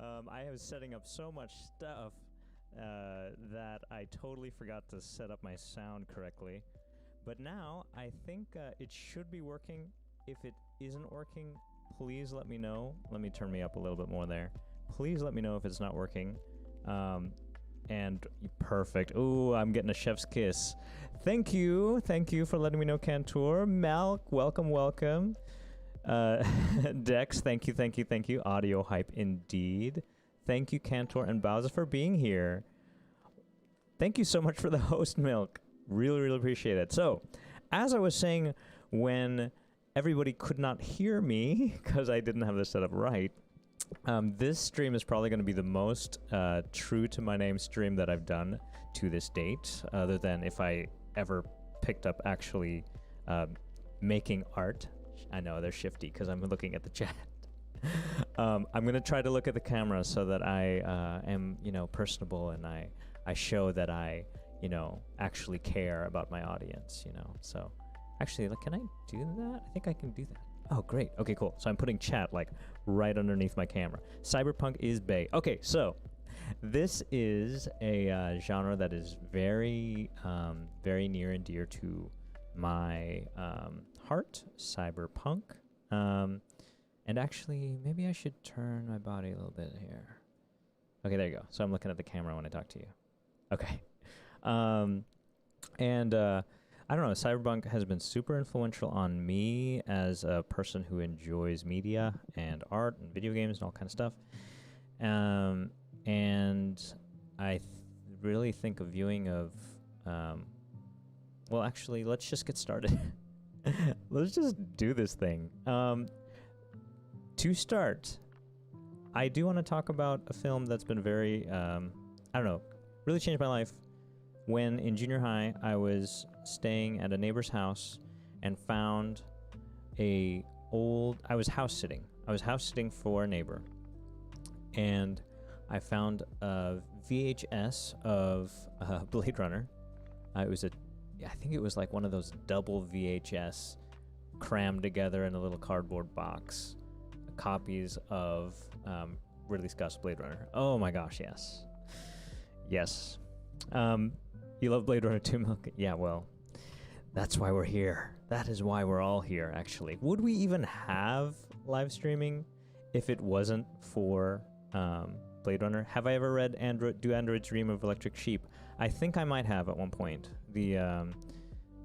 I was setting up so much stuff that I totally forgot to set up my sound correctly. But now I think it should be working. If it isn't working, please let me know. Let me turn me up a little bit more there. Please let me know if it's not working. And perfect. Ooh, I'm getting a chef's kiss. Thank you for letting me know, Cantor. Malk, welcome. Dex, thank you. Audio hype indeed. Thank you, Cantor and Bowser, for being here. Thank you so much for the host, Milk. Really appreciate it. So, as I was saying, when everybody could not hear me because I didn't have this set up right, this stream is probably going to be the most true to my name stream that I've done to this date, other than if I ever picked up actually making art. I know they're shifty because I'm looking at the chat. I'm going to try to look at the camera so that I am, personable, and I show that I, actually care about my audience, So actually, can I do that? I think I can do that. Oh, great. Okay, cool. So I'm putting chat right underneath my camera. Cyberpunk is bae. Okay, so this is a genre that is very, very near and dear to my heart. Cyberpunk. And actually, maybe I should turn my body a little bit here. Okay, there you go. So I'm looking at the camera when I talk to you. Okay. I don't know, Cyberpunk has been super influential on me as a person who enjoys media and art and video games and all kind of stuff. And I really think a viewing of... well, actually, let's just get started. Let's just do this thing. To start, I do want to talk about a film that's been very, really changed my life. When in junior high, I was staying at a neighbor's house and found I was house sitting. I was house sitting for a neighbor. And I found a VHS of Blade Runner. I think it was like one of those double VHS crammed together in a little cardboard box. Copies of Ridley Scott's Blade Runner. Oh my gosh, yes. Yes. You love Blade Runner 2, Milk? Yeah, well, that's why we're here. That is why we're all here, actually. Would we even have live streaming if it wasn't for Blade Runner? Have I ever read Do Androids Dream of Electric Sheep? I think I might have at one point. The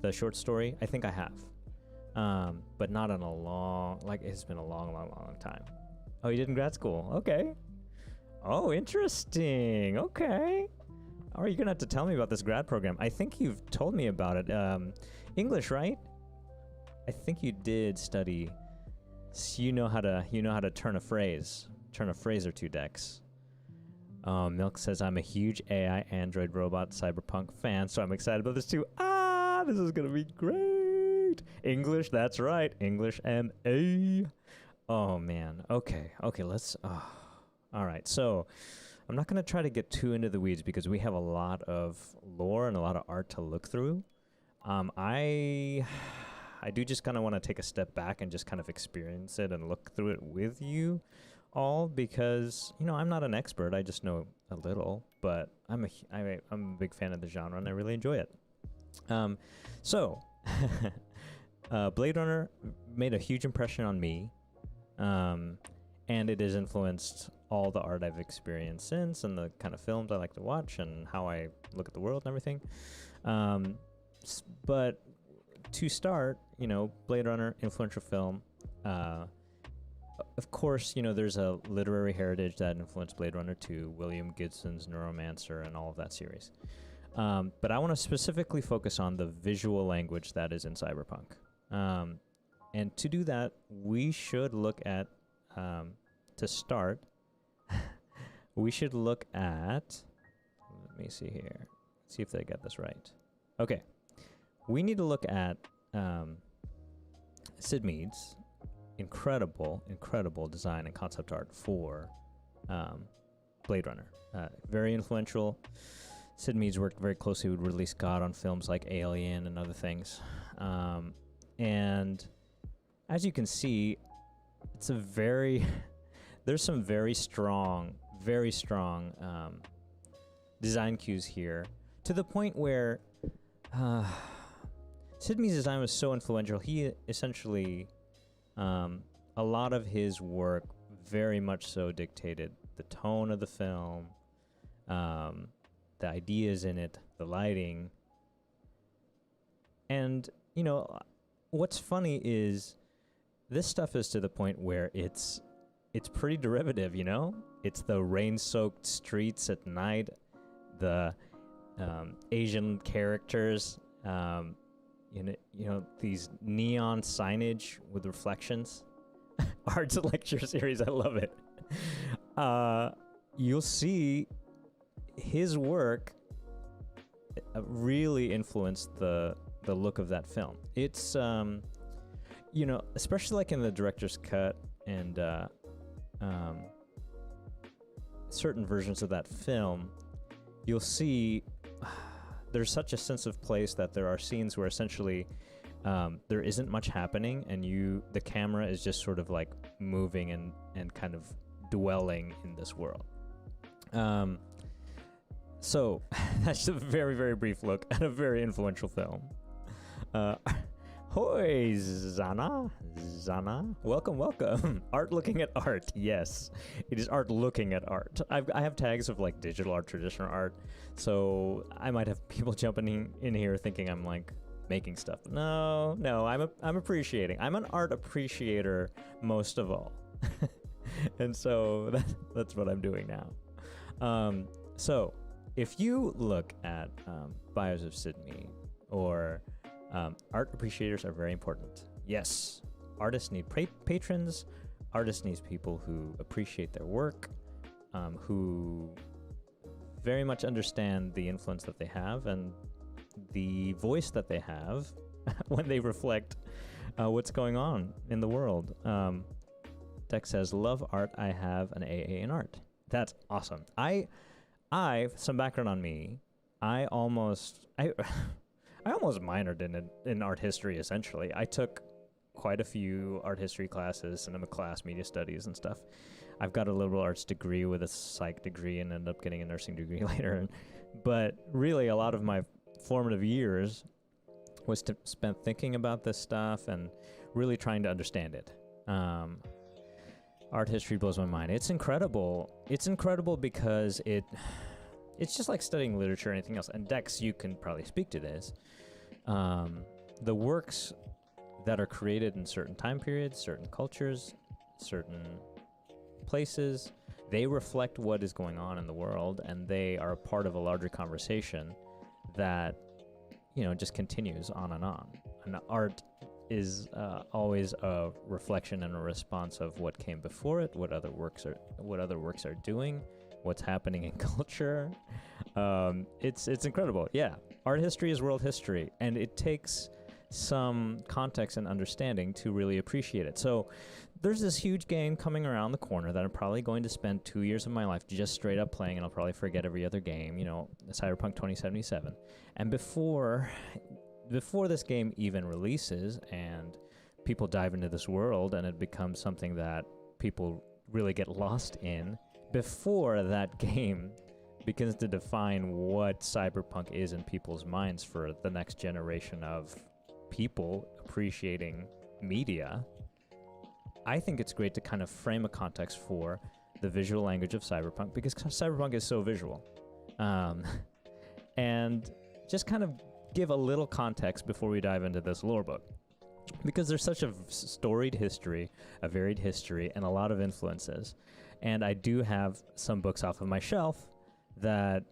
short story, I think I have. But not in it's been a long time. Oh, you did in grad school? Okay. Oh, interesting. Okay. Are you gonna have to tell me about this grad program? I think you've told me about it. English, right? I think you did study. So you know how to turn a phrase or two, Dex. Milk says I'm a huge AI Android robot Cyberpunk fan, so I'm excited about this too. This is gonna be great. English, that's right. English MA. Oh man. Okay. Let's. All right. So. I'm not going to try to get too into the weeds because we have a lot of lore and a lot of art to look through. I do just kind of want to take a step back and just kind of experience it and look through it with you all because, I'm not an expert. I just know a little, but I'm a big fan of the genre and I really enjoy it. Blade Runner made a huge impression on me. And it has influenced all the art I've experienced since and the kind of films I like to watch and how I look at the world and everything. But to start, Blade Runner, influential film. Of course, there's a literary heritage that influenced Blade Runner 2, William Gibson's Neuromancer and all of that series. But I want to specifically focus on the visual language that is in Cyberpunk. And to do that, we should look at to start, we should look at, let me see here, see if I got this right. Okay, we need to look at Sid Mead's incredible design and concept art for Blade Runner. Very influential. Sid Mead's worked very closely with Ridley Scott on films like Alien and other things. And as you can see, it's a very there's some very strong design cues here, to the point where Sid Meier's design was so influential. He essentially, a lot of his work very much so dictated the tone of the film, the ideas in it, the lighting. And, you know, what's funny is this stuff is to the point where it's pretty derivative, you know? It's the rain-soaked streets at night, the Asian characters, you know, these neon signage with reflections. Art's lecture series, I love it. You'll see his work really influenced the look of that film. It's you know, especially like in the director's cut and certain versions of that film, you'll see there's such a sense of place that there are scenes where essentially there isn't much happening, and the camera is just sort of like moving and kind of dwelling in this world. So that's a very, very brief look at a very influential film. Hoi, Zana. Welcome. Art looking at art. Yes, it is art looking at art. I have tags of like digital art, traditional art, so I might have people jumping in here thinking I'm like making stuff. No, I'm appreciating. I'm an art appreciator most of all. And so that's what I'm doing now. So if you look at bios of Sid Meier, or art appreciators are very important. Yes, artists need patrons. Artists need people who appreciate their work, who very much understand the influence that they have and the voice that they have when they reflect what's going on in the world. Dex says, love art, I have an AA in art. That's awesome. I some background on me, I almost minored in art history, essentially. I took quite a few art history classes, cinema class, media studies and stuff. I've got a liberal arts degree with a psych degree and ended up getting a nursing degree later. But really, a lot of my formative years was spent thinking about this stuff and really trying to understand it. Art history blows my mind. It's incredible. It's incredible because it's just like studying literature or anything else. And Dex, you can probably speak to this. The works that are created in certain time periods, certain cultures, certain places, they reflect what is going on in the world, and they are a part of a larger conversation that, you know, just continues on and on. And art is always a reflection and a response of what came before it, what other works are doing, what's happening in culture. It's incredible. Yeah, art history is world history, and it takes some context and understanding to really appreciate it. So there's this huge game coming around the corner that I'm probably going to spend 2 years of my life just straight up playing, and I'll probably forget every other game, you know, Cyberpunk 2077. And before this game even releases and people dive into this world and it becomes something that people really get lost in, before that game begins to define what Cyberpunk is in people's minds for the next generation of people appreciating media, I think it's great to kind of frame a context for the visual language of Cyberpunk, because Cyberpunk is so visual. And just kind of give a little context before we dive into this lore book, because there's such a storied history, a varied history, and a lot of influences. And I do have some books off of my shelf that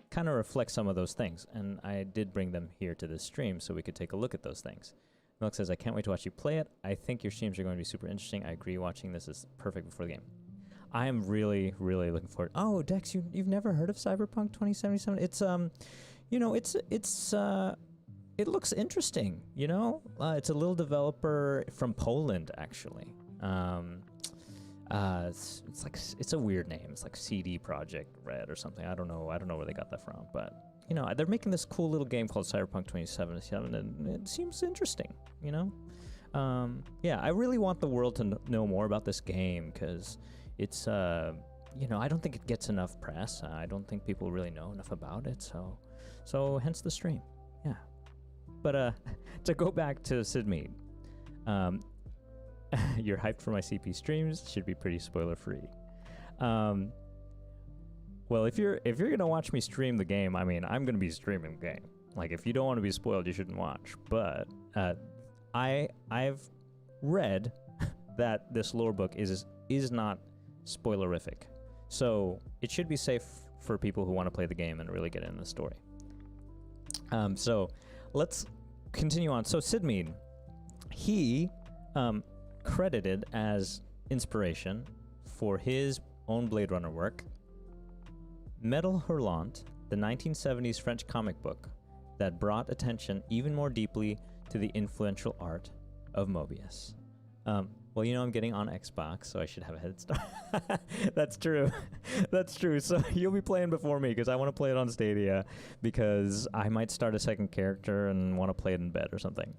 kind of reflect some of those things, and I did bring them here to this stream so we could take a look at those things. Milk says, I can't wait to watch you play it. I think your streams are going to be super interesting. I agree, watching this is perfect before the game. I am really, really looking forward. Oh, Dex, you've never heard of Cyberpunk 2077? It's you know, it looks interesting, you know? It's a little developer from Poland, actually. It's a weird name. It's like CD Projekt Red or something. I don't know where they got that from, but you know, they're making this cool little game called Cyberpunk 2077, and it seems interesting, you know? Yeah, I really want the world to know more about this game, because it's I don't think it gets enough press. I don't think people really know enough about it. So hence the stream. Yeah. But to go back to Sid Mead, you're hyped for my CP streams. Should be pretty spoiler free. Well, if you're gonna watch me stream the game, I mean, I'm gonna be streaming the game. Like, if you don't want to be spoiled, you shouldn't watch. But I've read that this lore book is not spoilerific, so it should be safe for people who want to play the game and really get into the story. So let's continue on. So Sid Mead, he credited as inspiration for his own Blade Runner work Metal Hurlant, the 1970s French comic book that brought attention even more deeply to the influential art of Mobius. Well, I'm getting on Xbox, so I should have a head start. That's true. That's true. So you'll be playing before me because I want to play it on Stadia because I might start a second character and want to play it in bed or something.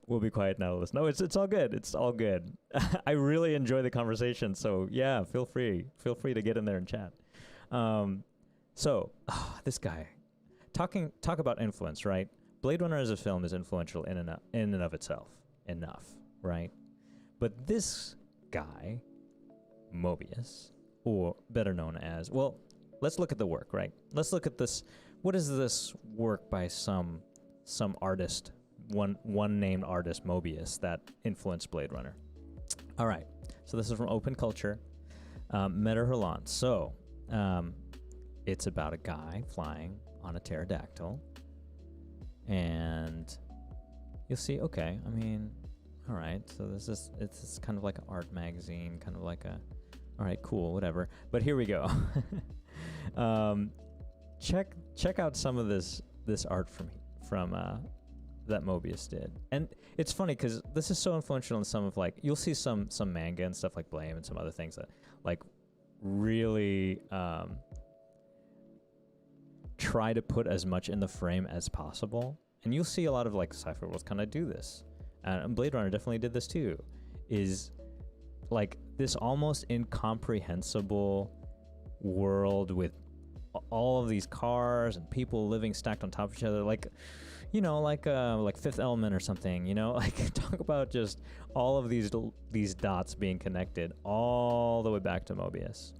We'll be quiet now, listen. No, it's all good. It's all good. I really enjoy the conversation, so yeah, feel free. Feel free to get in there and chat. This guy, talk about influence, right? Blade Runner as a film is influential in and of itself, enough, right? But this guy, Mobius, or better known as, well, let's look at the work, right? Let's look at this. What is this work by some artist, one named artist, Mobius, that influenced Blade Runner? All right, so this is from Open Culture, Metal Hurlant. So, it's about a guy flying on a pterodactyl, and you'll see, okay, I mean, all right, so it's kind of like an art magazine, kind of like all right, cool, whatever. But here we go. Check out some of this art from that Mobius did. And it's funny because this is so influential in some of, like, you'll see some manga and stuff like Blame and some other things that, like, really try to put as much in the frame as possible. And you'll see a lot of, like, sci-fi worlds kind of do this. And Blade Runner definitely did this too, is like this almost incomprehensible world with all of these cars and people living stacked on top of each other, like, like Fifth Element or something, like talk about just all of these dots being connected all the way back to Mobius.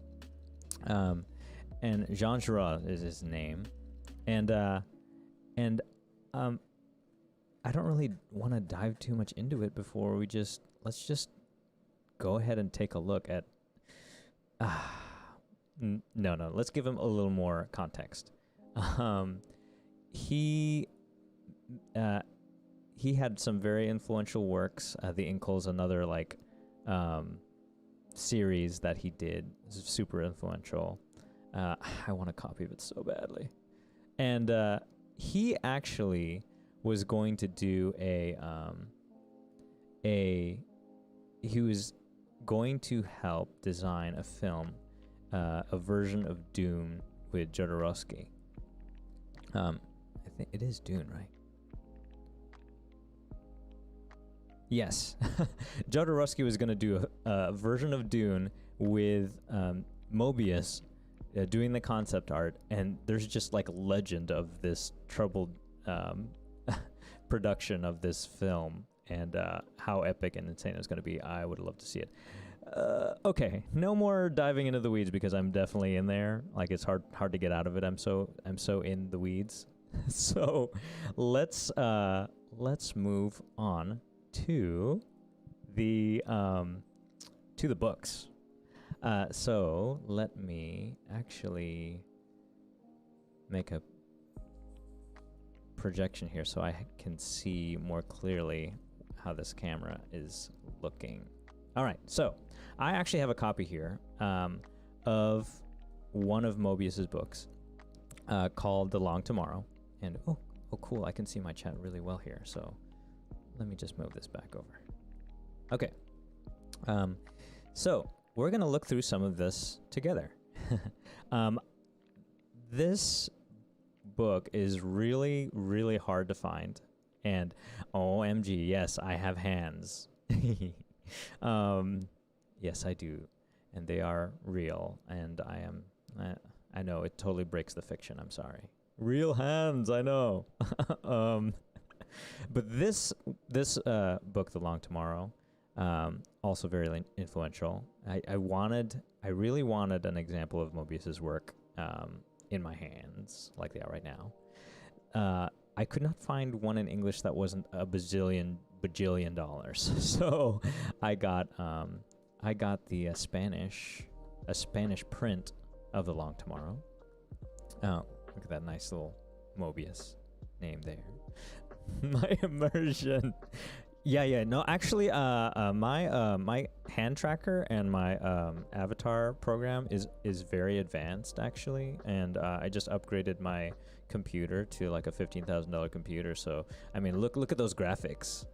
And Jean Giraud is his name, and I don't really want to dive too much into it before let's just go ahead and take a look at. No, let's give him a little more context. He had some very influential works. The Inkle's another series that he did, super influential. I want a copy of it so badly, and he actually was going to do he was going to help design a film, a version of Dune with Jodorowsky. I think it is Dune, right? Yes. Jodorowsky was going to do a version of Dune with Mobius doing the concept art, and there's just like legend of this troubled production of this film and how epic and insane it was going to be. I would love to see it. Okay, no more diving into the weeds because I'm definitely in there. Like, it's hard to get out of it. I'm so in the weeds. So let's move on to the books. So let me actually make a projection here so I can see more clearly how this camera is looking. All right, so I actually have a copy here of one of Mobius's books called The Long Tomorrow. And oh, cool, I can see my chat really well here. So let me just move this back over. Okay, so we're going to look through some of this together. This book is really, really hard to find. And OMG, yes, I have hands. Yes, I do. and they are real. And I know it totally breaks the fiction. I'm sorry. Real hands, I know. But this book, The Long Tomorrow, also very influential. I really wanted an example of Mobius's work in my hands, like they are right now. I could not find one in English that wasn't a bajillion dollars. So I got the Spanish print of The Long Tomorrow. Oh, look at that nice little Mobius name there. My immersion. Yeah. No, actually, my hand tracker and my avatar program is very advanced, actually, and I just upgraded my computer to like a $15,000 computer. So I mean, look at those graphics.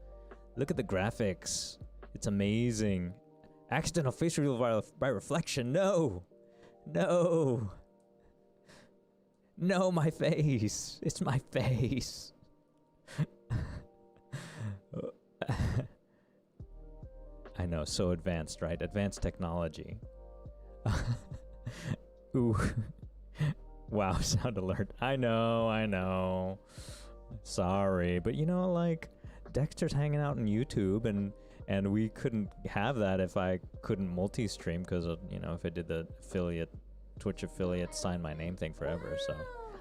Look at the graphics. It's amazing. Accidental face reveal by reflection. No, my face. It's my face. I know, so advanced, right? Advanced technology. Ooh. Wow, sound alert. I know. Sorry, but you know, like, Dexter's hanging out on YouTube, and we couldn't have that if I couldn't multi-stream, because, you know, if I did the Twitch affiliate sign my name thing forever, so.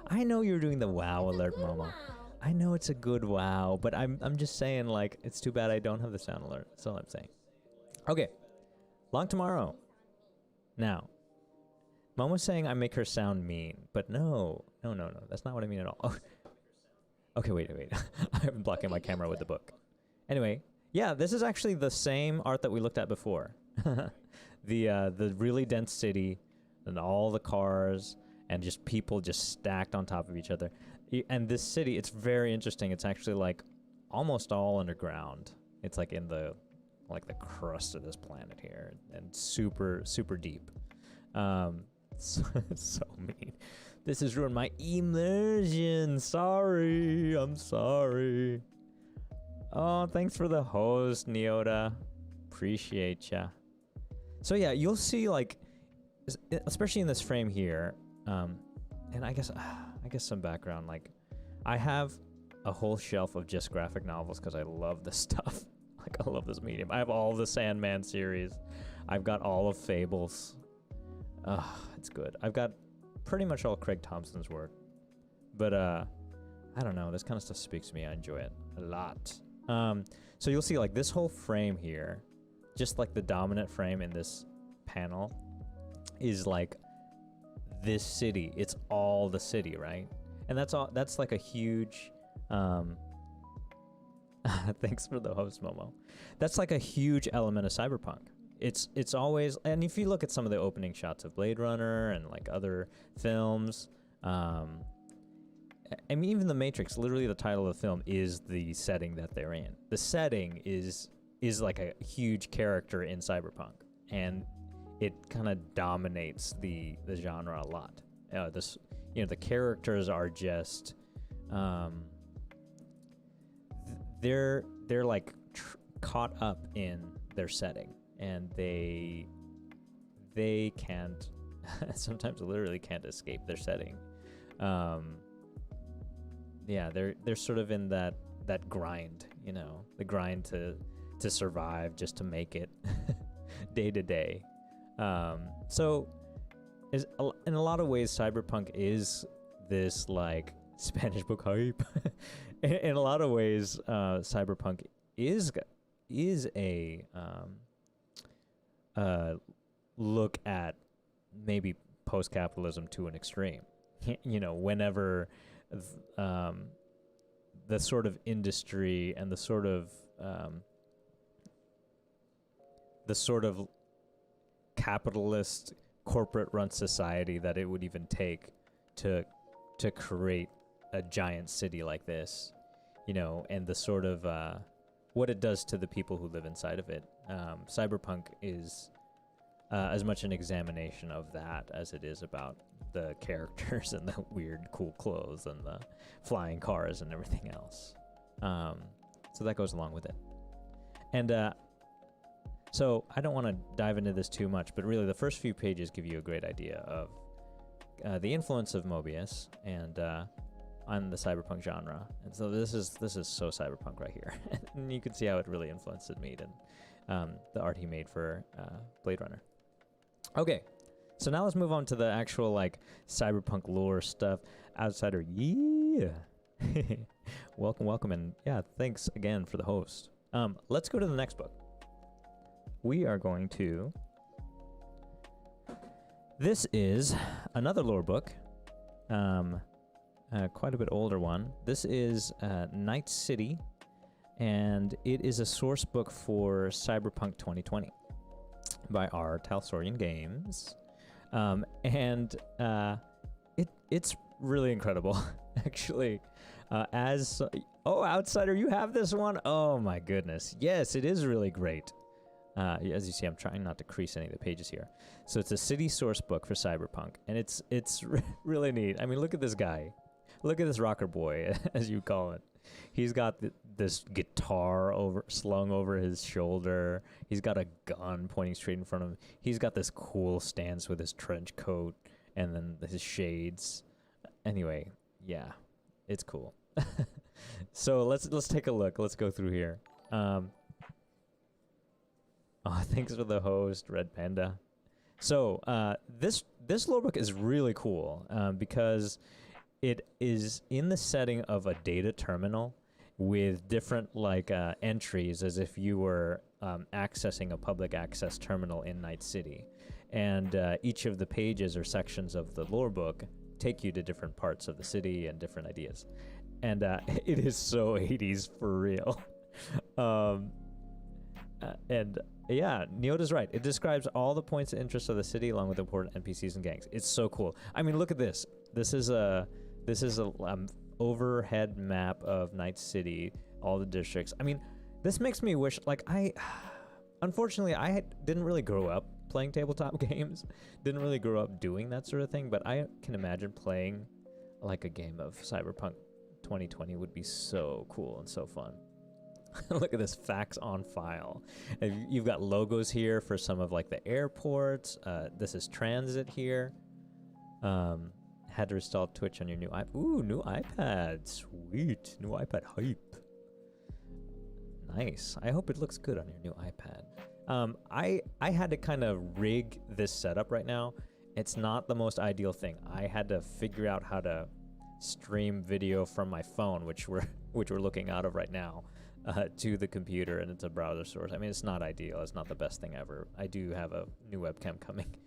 I know you're doing the wow alert, Momo. I know it's a good wow, but I'm just saying, like, it's too bad I don't have the sound alert. That's all I'm saying. Okay, Long Tomorrow. Now, Momo's saying I make her sound mean, but no. That's not what I mean at all. Oh. Okay, wait. I'm blocking my camera with the book. Anyway, yeah, this is actually the same art that we looked at before. The really dense city, and all the cars, and just people just stacked on top of each other. And this city, it's very interesting. It's actually like almost all underground. It's like in the crust of this planet here, and super, super deep. So mean. This has ruined my immersion. I'm sorry. Oh, thanks for the host, Neota. Appreciate ya. So yeah, you'll see, like, especially in this frame here, and I guess some background, like, I have a whole shelf of just graphic novels because I love this stuff. Like, I love this medium. I have all the Sandman series. I've got all of Fables. It's good. I've got pretty much all Craig Thompson's work. But, I don't know. This kind of stuff speaks to me. I enjoy it a lot. So you'll see, like, this whole frame here, just like the dominant frame in this panel, is like this city. It's all the city, right? And that's like a huge thanks for the host, Momo. That's like a huge element of Cyberpunk. It's always, and if you look at some of the opening shots of Blade Runner and like other films, I mean, even The Matrix, literally the title of the film is the setting that they're in. The setting is like a huge character in Cyberpunk, and it kind of dominates the genre a lot. The characters are just they're like caught up in their setting, and they can't sometimes literally can't escape their setting. They're sort of in that grind, you know, the grind to survive, just to make it day to day. So in a lot of ways, Cyberpunk is this like Spanish book hype. In a lot of ways, Cyberpunk is a look at maybe post-capitalism to an extreme. You know, whenever the sort of industry and the sort of capitalist corporate-run society that it would even take to create a giant city like this, you know, and the sort of what it does to the people who live inside of it. Cyberpunk is as much an examination of that as it is about the characters and the weird cool clothes and the flying cars and everything else. So that goes along with it. And So I don't want to dive into this too much, but really the first few pages give you a great idea of the influence of Mobius and on the cyberpunk genre. And so this is so cyberpunk right here. And you can see how it really influenced Mead and the art he made for Blade Runner. Okay, so now let's move on to the actual like cyberpunk lore stuff. Outsider, yeah. Welcome, and yeah, thanks again for the host. Let's go to the next book. We are going to... This is another lore book, quite a bit older one. This is Night City, and it is a source book for Cyberpunk 2020 by R. Talsorian Games. It's really incredible, actually. Outsider, you have this one? Oh my goodness. Yes, it is really great. As you see, I'm trying not to crease any of the pages here. So it's a city source book for Cyberpunk, and it's really neat. I mean, look at this guy. Look at this rocker boy, as you call it. He's got this guitar slung over his shoulder. He's got a gun pointing straight in front of him. He's got this cool stance with his trench coat and then his shades. Anyway, yeah, it's cool. So let's take a look. Let's go through here. Thanks for the host, Red Panda. So this lore book is really cool because it is in the setting of a data terminal with different like entries as if you were accessing a public access terminal in Night City. And each of the pages or sections of the lore book take you to different parts of the city and different ideas. And it is so 80s for real. And yeah, Neota's right. It describes all the points of interest of the city along with important NPCs and gangs. It's so cool. I mean, look at this. This is a overhead map of Night City, all the districts. I mean, this makes me wish, like, unfortunately, I didn't really grow up playing tabletop games. Didn't really grow up doing that sort of thing, but I can imagine playing like a game of Cyberpunk 2020 would be so cool and so fun. Look at this, facts on file. And you've got logos here for some of like the airports. This is transit here. Had to install Twitch on your new iPad. Ooh, new iPad. Sweet. New iPad hype. Nice. I hope it looks good on your new iPad. I had to kind of rig this setup right now. It's not the most ideal thing. I had to figure out how to stream video from my phone, which we're looking out of right now, to the computer, and it's a browser source. I mean, it's not ideal. It's not the best thing ever. I do have a new webcam coming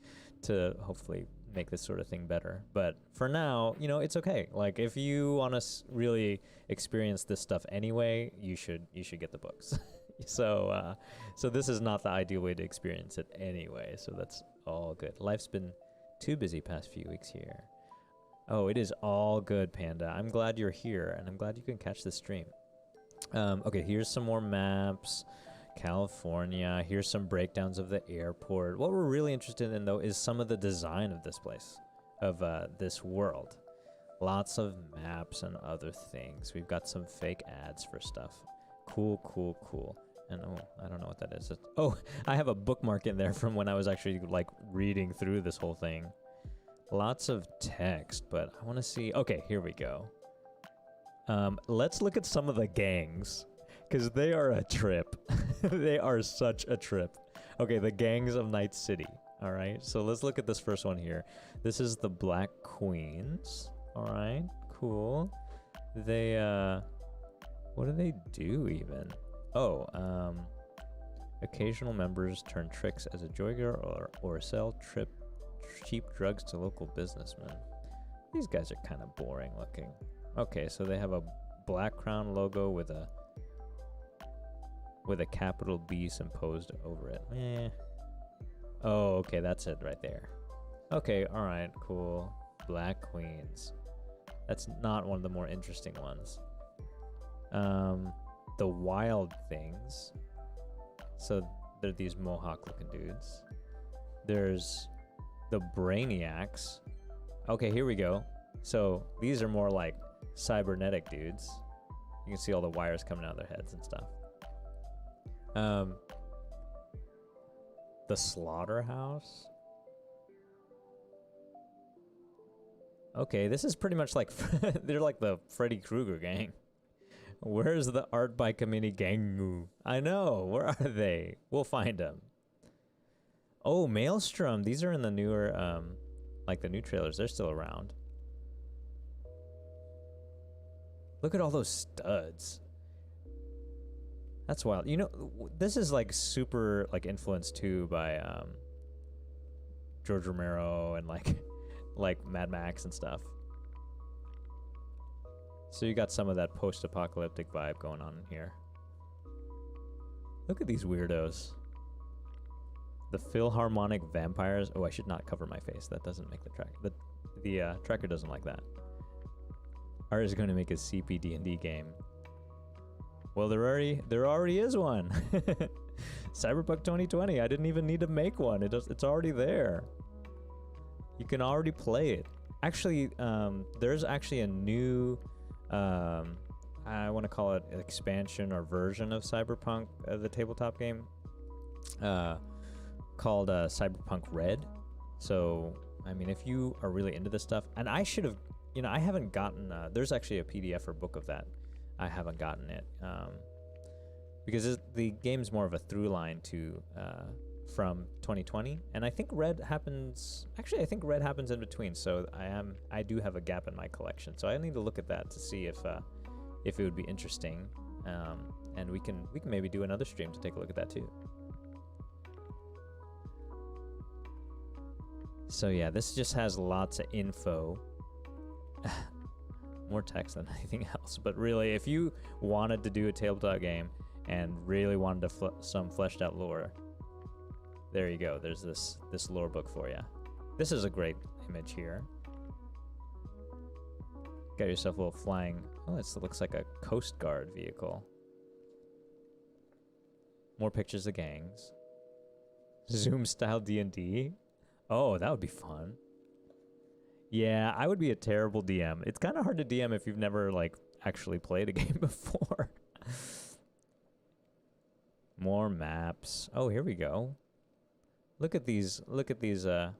to hopefully make this sort of thing better. But for now, you know, it's okay. Like, if you want to really experience this stuff anyway, you should get the books. So this is not the ideal way to experience it anyway. So that's all good. Life's been too busy past few weeks here. Oh, it is all good, Panda. I'm glad you're here, and I'm glad you can catch the stream. Okay, here's some more maps. California. Here's some breakdowns of the airport. What we're really interested in, though, is some of the design of this place, of this world. Lots of maps and other things. We've got some fake ads for stuff. Cool, cool, cool. And oh, I don't know what that is. Oh, I have a bookmark in there from when I was actually like reading through this whole thing. Lots of text, but I want to see. Okay, here we go. Let's look at some of the gangs, because they are a trip. They are such a trip. Okay, the gangs of Night City. All right, so let's look at this first one here. This is the Black Queens. All right, cool. They, what do they do even? Oh, occasional members turn tricks as a joyger or sell cheap drugs to local businessmen. These guys are kind of boring looking. Okay, so they have a black crown logo with a capital B imposed over it. Oh, okay, that's it right there. Okay, all right, cool. Black Queens. That's not one of the more interesting ones. The Wild Things. So they're these Mohawk-looking dudes. There's the Brainiacs. Okay, here we go. So these are more like cybernetic dudes. You can see all the wires coming out of their heads and stuff. The slaughterhouse? Okay, this is pretty much like they're like the Freddy Krueger gang. Where's the art by committee gang? I know. Where are they? We'll find them. Oh, Maelstrom. These are in the newer, like the new trailers. They're still around. Look at all those studs. That's wild. You know, this is like super like influenced too by George Romero and like Mad Max and stuff. So you got some of that post-apocalyptic vibe going on in here. Look at these weirdos. The Philharmonic Vampires. Oh, I should not cover my face. That doesn't make the track. The tracker doesn't like that. Art is going to make a CP&D game. Well, there already is one. Cyberpunk 2020. I didn't even need to make one. It's already there. You can already play it. Actually, there's actually a new, I want to call it an expansion or version of Cyberpunk, the tabletop game, called Cyberpunk Red. So, I mean, if you are really into this stuff, and I should have, you know, I haven't gotten, there's actually a PDF or book of that. I haven't gotten it, because the game's more of a through line to, from 2020, and I think Red happens, actually I think Red happens in between, so I do have a gap in my collection, so I need to look at that to see if it would be interesting, and we can maybe do another stream to take a look at that too. So yeah, this just has lots of info. More text than anything else, but really, if you wanted to do a tabletop game and really wanted to some fleshed out lore, there you go. There's this lore book for you. This is a great image here. Got yourself a little flying. Oh, it looks like a Coast Guard vehicle. More pictures of gangs. Zoom style D&D. Oh, that would be fun. Yeah, I would be a terrible DM. It's kind of hard to DM if you've never like actually played a game before. More maps. Oh, here we go. Look at these the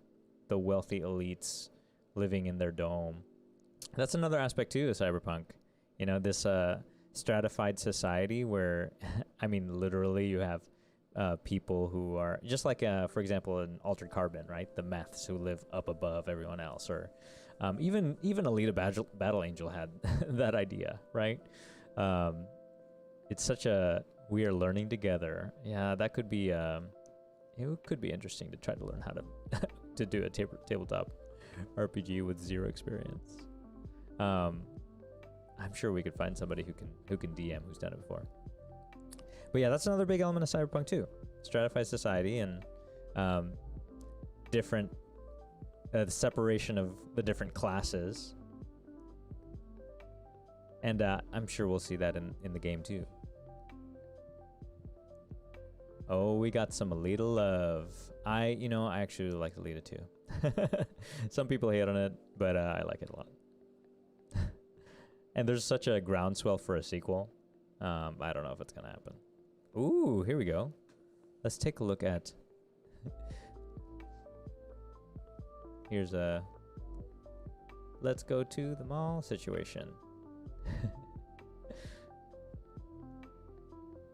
wealthy elites living in their dome. That's another aspect too of Cyberpunk. You know, this stratified society where I mean literally you have people who are just like for example in Altered Carbon, right? The meths who live up above everyone else, or even Alita Battle Angel had that idea, right? It's such a we are learning together. Yeah, that could be it could be interesting to try to learn how to to do a tabletop RPG with zero experience. I'm sure we could find somebody who can DM who's done it before. But yeah, that's another big element of Cyberpunk too. Stratified society and different the separation of the different classes. And I'm sure we'll see that in the game too. Oh, we got some Alita love. I actually like Alita too. Some people hate on it, but I like it a lot. And there's such a groundswell for a sequel. I don't know if it's gonna happen. Ooh, here we go. Let's take a look at. Here's a. Let's go to the mall situation.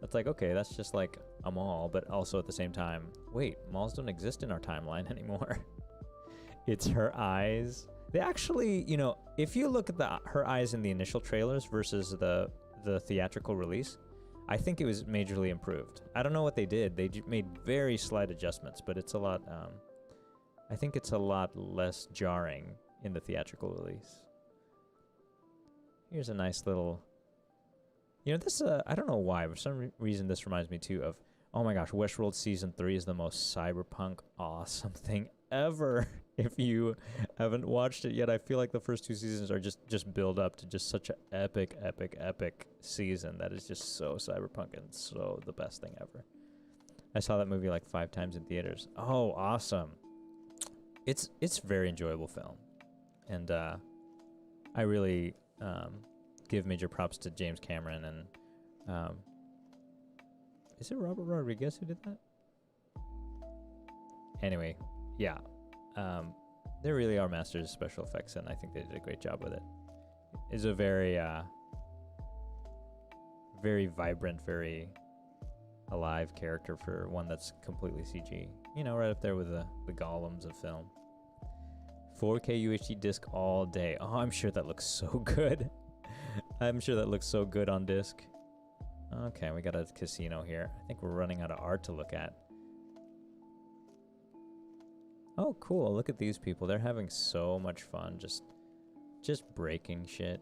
That's like, okay, that's just like a mall, but also at the same time, wait, malls don't exist in our timeline anymore. It's her eyes. They actually, you know, if you look at her eyes in the initial trailers versus the theatrical release, I think it was majorly improved. I don't know what they did. They made very slight adjustments, but it's a lot, I think it's a lot less jarring in the theatrical release. Here's a nice little, you know, this, I don't know why, for some reason this reminds me too of, oh my gosh, Westworld Season 3 is the most cyberpunk awesome thing ever. If you haven't watched it yet, I feel like the first two seasons are just build up to just such an epic season that is just so cyberpunk and so the best thing ever. I saw that movie like 5 times in theaters. Oh, awesome. It's very enjoyable film. And I really give major props to James Cameron and is it Robert Rodriguez who did that? Anyway, yeah. They really are masters of special effects, and I think they did a great job with it. It's a very, very vibrant, very alive character for one that's completely CG. You know, right up there with the golems of film. 4K UHD disc all day. Oh, I'm sure that looks so good. I'm sure that looks so good on disc. Okay, we got a casino here. I think we're running out of art to look at. Oh, cool. Look at these people. They're having so much fun just breaking shit.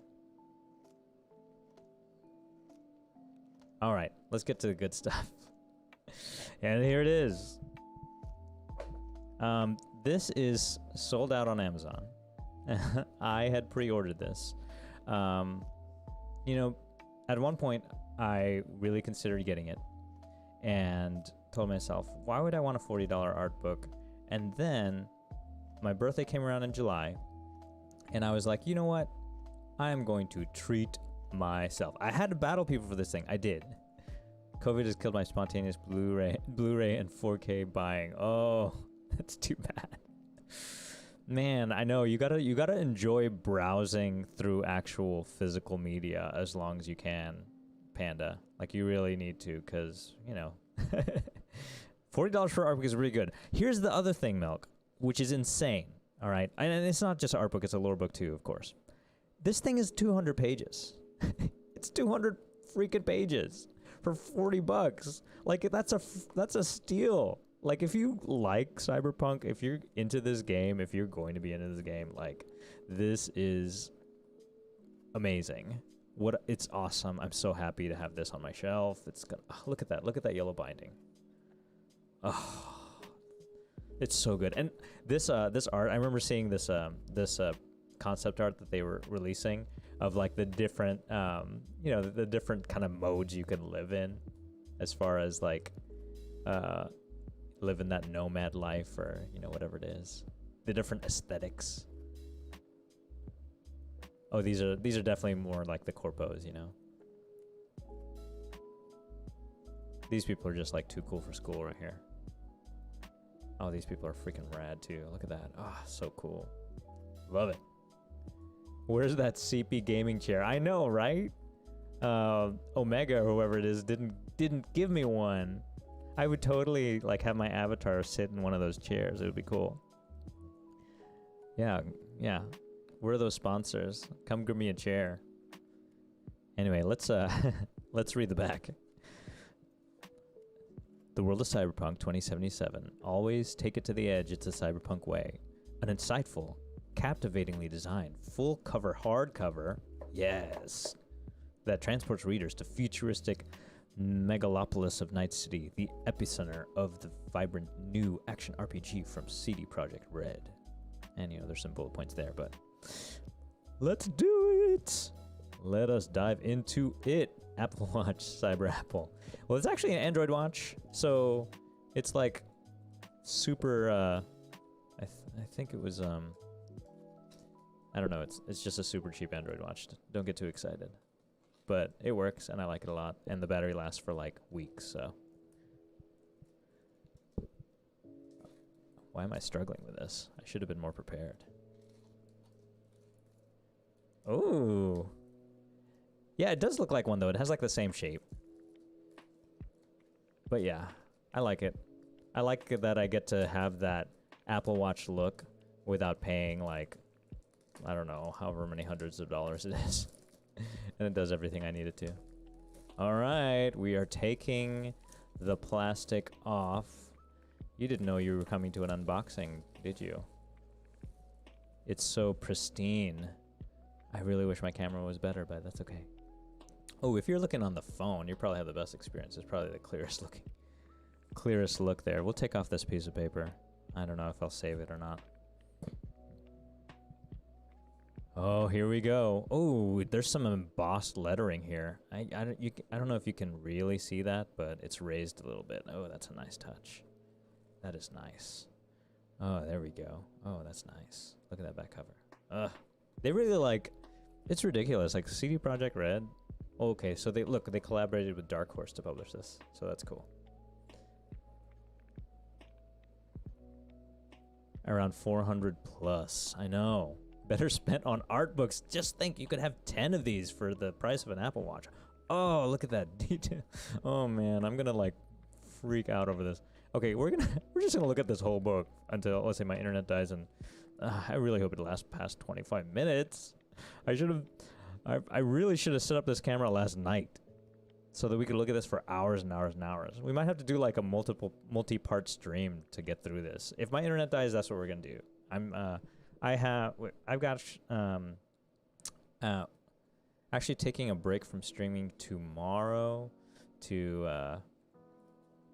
All right, let's get to the good stuff. And here it is. This is sold out on Amazon. I had pre-ordered this. You know, at one point, I really considered getting it and told myself, why would I want a $40 art book? And then my birthday came around in July, and I was like, you know what? I'm going to treat myself. I had to battle people for this thing. I did. COVID has killed my spontaneous Blu-ray and 4K buying. Oh, that's too bad. Man, I know you gotta enjoy browsing through actual physical media as long as you can, Panda. Like, you really need to, because, you know, $40 for art book is really good. Here's the other thing, Milk, which is insane. All right, and it's not just an art book; it's a lore book too, of course. This thing is 200 pages. It's 200 freaking pages for $40. Like, that's a steal. Like, if you like Cyberpunk, if you're into this game, if you're going to be into this game, like, this is amazing. It's awesome. I'm so happy to have this on my shelf. It's gonna, oh, look at that yellow binding. Oh, it's so good. And this art, I remember seeing this concept art that they were releasing of, like, the different you know, the different kind of modes you can live in, as far as, like, living that nomad life, or, you know, whatever it is, the different aesthetics. Oh, these are definitely more like the corpos, you know. These people are just, like, too cool for school right here. Oh, these people are freaking rad too. Look at that. Ah, oh, so cool. Love it. Where's that CP gaming chair? I know, right? Omega or whoever it is didn't give me one. I would totally, like, have my avatar sit in one of those chairs. It would be cool. Yeah. Where are those sponsors? Come give me a chair. Anyway, let's let's read the back. The world of Cyberpunk 2077. Always take it to the edge. It's a cyberpunk way. An insightful, captivatingly designed, full cover hardcover, yes, that transports readers to futuristic megalopolis of Night City, the epicenter of the vibrant new action RPG from CD Projekt Red. And, you know, there's some bullet points there, but let's do it. Let us dive into it. Apple Watch, Cyber Apple. Well, it's actually an Android watch, so it's, like, super, I think it was, I don't know, it's just a super cheap Android watch. Don't get too excited. But it works, and I like it a lot, and the battery lasts for, like, weeks, so. Why am I struggling with this? I should have been more prepared. Ooh. Yeah, it does look like one, though. It has, like, the same shape. But yeah, I like it. I like that I get to have that Apple Watch look without paying, like, I don't know, however many hundreds of dollars it is. And it does everything I need it to. All right, we are taking the plastic off. You didn't know you were coming to an unboxing, did you? It's so pristine. I really wish my camera was better, but that's okay. Oh, if you're looking on the phone, you probably have the best experience. It's probably the clearest look there. We'll take off this piece of paper. I don't know if I'll save it or not. Oh, here we go. Oh, there's some embossed lettering here. I don't know if you can really see that, but it's raised a little bit. Oh, that's a nice touch. That is nice. Oh, there we go. Oh, that's nice. Look at that back cover. Ugh. They really, like, it's ridiculous. Like, CD Projekt Red. Okay, so they collaborated with Dark Horse to publish this. So that's cool. Around 400 plus. I know. Better spent on art books. Just think you could have 10 of these for the price of an Apple Watch. Oh, look at that detail. Oh man, I'm gonna like freak out over this. Okay, we're just gonna look at this whole book until, let's say, my internet dies, and I really hope it lasts past 25 minutes. I really should have set up this camera last night so that we could look at this for hours and hours and hours. We might have to do like a multi-part stream to get through this. If my internet dies, that's what we're gonna do. I've got actually taking a break from streaming tomorrow to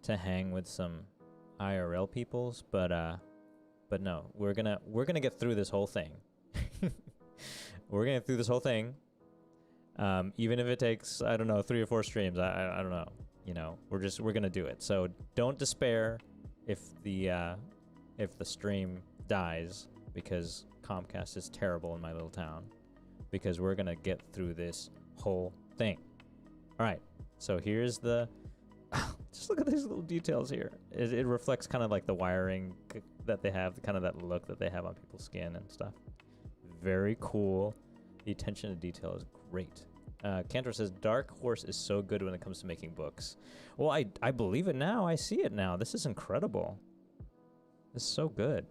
hang with some IRL peoples, but no, we're gonna get through this whole thing. We're gonna get through this whole thing, even if it takes, I don't know, 3 or 4 streams. I don't know. You know, we're gonna do it. So don't despair if the stream dies, because Comcast is terrible in my little town, because we're gonna get through this whole thing. All right, so here's the just look at these little details here. It reflects kind of like the wiring that they have, kind of that look that they have on people's skin and stuff. Very cool. The attention to detail is great. Cantor says, Dark Horse is so good when it comes to making books. Well, I believe it now. I see it now. This is incredible. This is so good.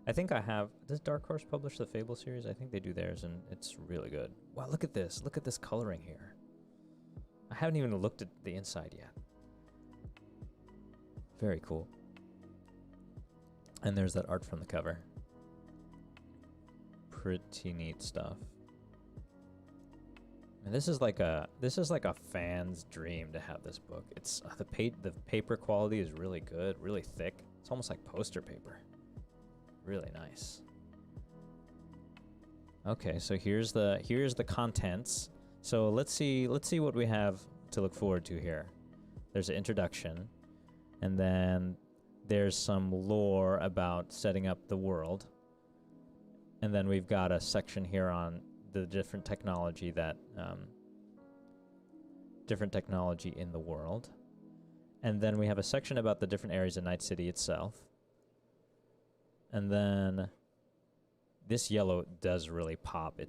I think I have... Does Dark Horse publish the Fable series? I think they do theirs, and it's really good. Wow, look at this. Look at this coloring here. I haven't even looked at the inside yet. Very cool. And there's that art from the cover. Pretty neat stuff. And this is like a fan's dream to have this book. It's the paper quality is really good, really thick. It's almost like poster paper. Really nice. Okay, so here's the contents. So let's see what we have to look forward to here. There's an introduction, and then there's some lore about setting up the world. And then we've got a section here on the different technology in the world. And then we have a section about the different areas of Night City itself. And then this yellow does really pop.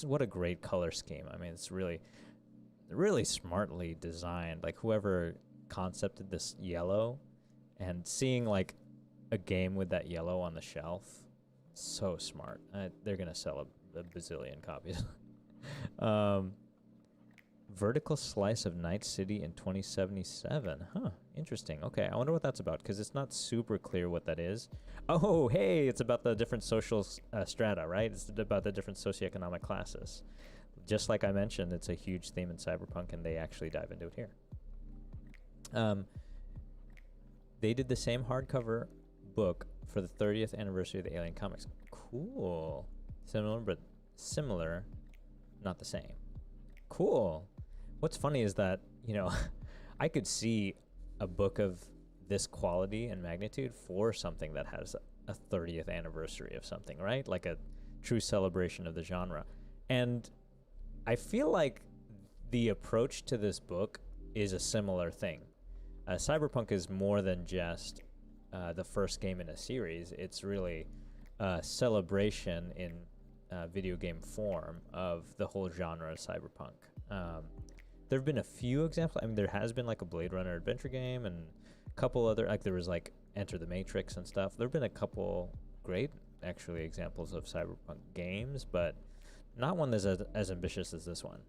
What a great color scheme. I mean, it's really smartly designed. Like, whoever concepted this yellow, and seeing like a game with that yellow on the shelf, so smart. They're gonna sell a bazillion copies. Vertical slice of Night City in 2077. Huh, interesting. Okay, I wonder what that's about, because it's not super clear what that is. Oh, hey, it's about the different social strata, right? It's about the different socioeconomic classes. Just like I mentioned, it's a huge theme in Cyberpunk, and they actually dive into it here. They did the same hardcover book for the 30th anniversary of the Alien comics. Cool. Similar, not the same. Cool. What's funny is that, you know, I could see a book of this quality and magnitude for something that has a 30th anniversary of something, right? Like a true celebration of the genre. And I feel like the approach to this book is a similar thing. Cyberpunk is more than just the first game in a series. It's really a celebration in video game form of the whole genre of Cyberpunk. There have been a few examples. I mean, there has been like a Blade Runner adventure game and a couple other, like there was like Enter the Matrix and stuff. There have been a couple great, actually, examples of Cyberpunk games, but not one that's as ambitious as this one.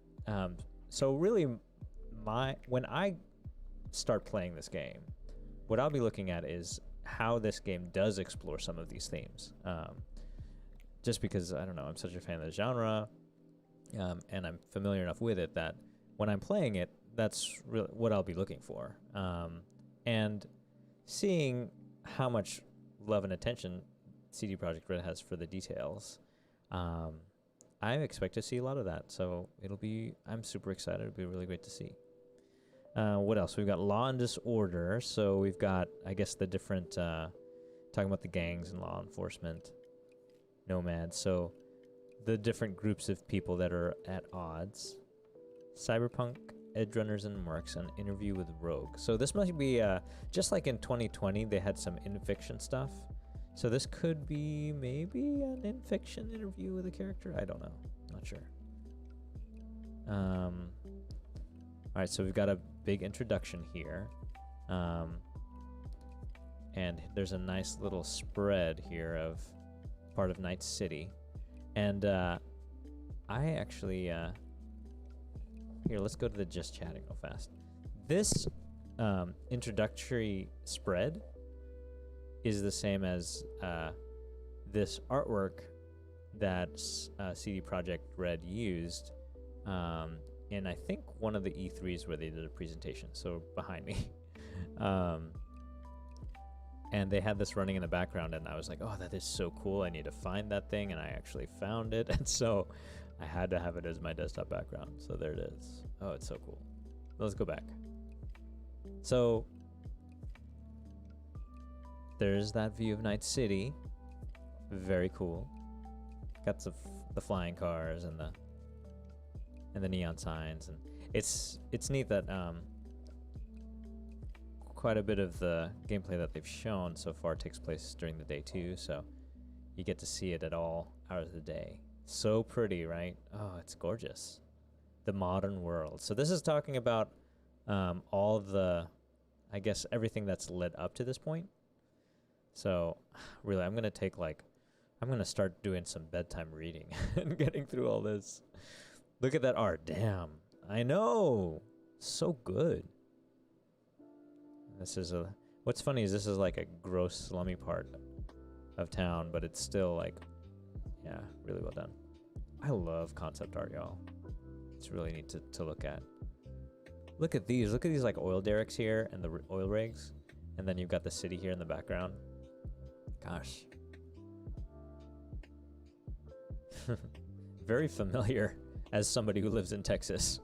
So really, when I start playing this game, what I'll be looking at is how this game does explore some of these themes. Just because, I don't know, I'm such a fan of the genre, and I'm familiar enough with it that when I'm playing it, that's really what I'll be looking for. And seeing how much love and attention CD Projekt Red has for the details, I expect to see a lot of that. So I'm super excited. It'll be really great to see. What else? We've got Law and Disorder. So we've got, I guess, the different, talking about the gangs and law enforcement, nomads. So the different groups of people that are at odds. Cyberpunk edge runners and mercs, an interview with Rogue. So this must be just like in 2020 they had some in-fiction stuff. So this could be maybe an in-fiction interview with a character. I don't know. Not sure. All right, so we've got a big introduction here. And there's a nice little spread here of part of Night City. And I actually... here, let's go to the just chatting real fast. This introductory spread is the same as this artwork that CD Projekt Red used in, I think, one of the E3s where they did a presentation. So behind me. And they had this running in the background, and I was like, oh, that is so cool. I need to find that thing, and I actually found it. And so I had to have it as my desktop background. So there it is. Oh, it's so cool. Let's go back. So there's that view of Night City. Very cool. Got the flying cars and the neon signs, and it's neat that quite a bit of the gameplay that they've shown so far takes place during the day too, so you get to see it at all hours of the day. So pretty, right? Oh, it's gorgeous. The modern world. So this is talking about all the, I guess, everything that's led up to this point. So really, I'm going to start doing some bedtime reading and getting through all this. Look at that art. Damn. I know. So good. This is what's funny is this is like a gross slummy part of town, but it's still like, yeah, really well done. I love concept art, y'all. It's really neat to look at. Look at these like oil derricks here and the oil rigs. And then you've got the city here in the background. Gosh. Very familiar as somebody who lives in Texas.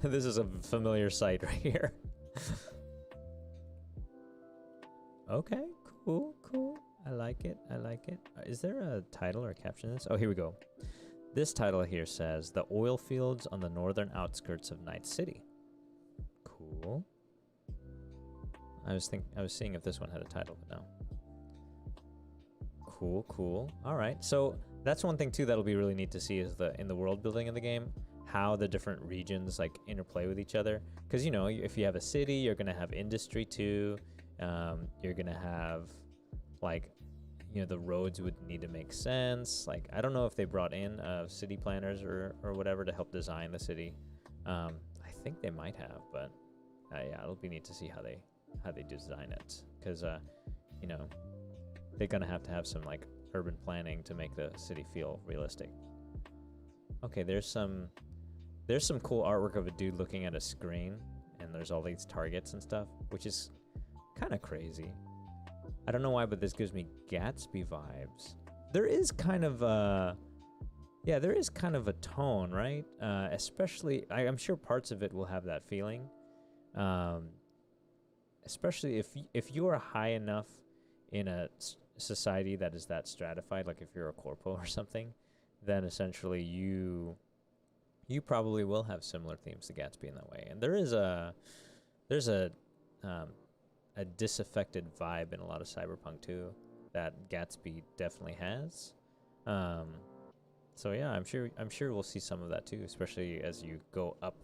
This is a familiar sight right here. Okay, cool. I like it. Is there a title or a caption to this? Oh, here we go. This title here says, "The oil fields on the northern outskirts of Night City." Cool. I was seeing if this one had a title, but no. Cool. All right. So that's one thing too that'll be really neat to see is in the world building of the game, how the different regions like interplay with each other. Because if you have a city, you're gonna have industry too. You're gonna have the roads would need to make sense. Like, I don't know if they brought in city planners or whatever to help design the city. I think they might have, but yeah, it'll be neat to see how they design it, because they're gonna have to have some like urban planning to make the city feel realistic. Okay, there's some cool artwork of a dude looking at a screen, and there's all these targets and stuff, which is kind of crazy. I don't know why, but this gives me Gatsby vibes. There is kind of a tone, right? Especially, I'm sure parts of it will have that feeling. Especially if you are high enough in a society that is that stratified, like if you're a corpo or something, then essentially you probably will have similar themes to Gatsby in that way. And there's a disaffected vibe in a lot of Cyberpunk too that Gatsby definitely has. So yeah, I'm sure we'll see some of that too, especially as you go up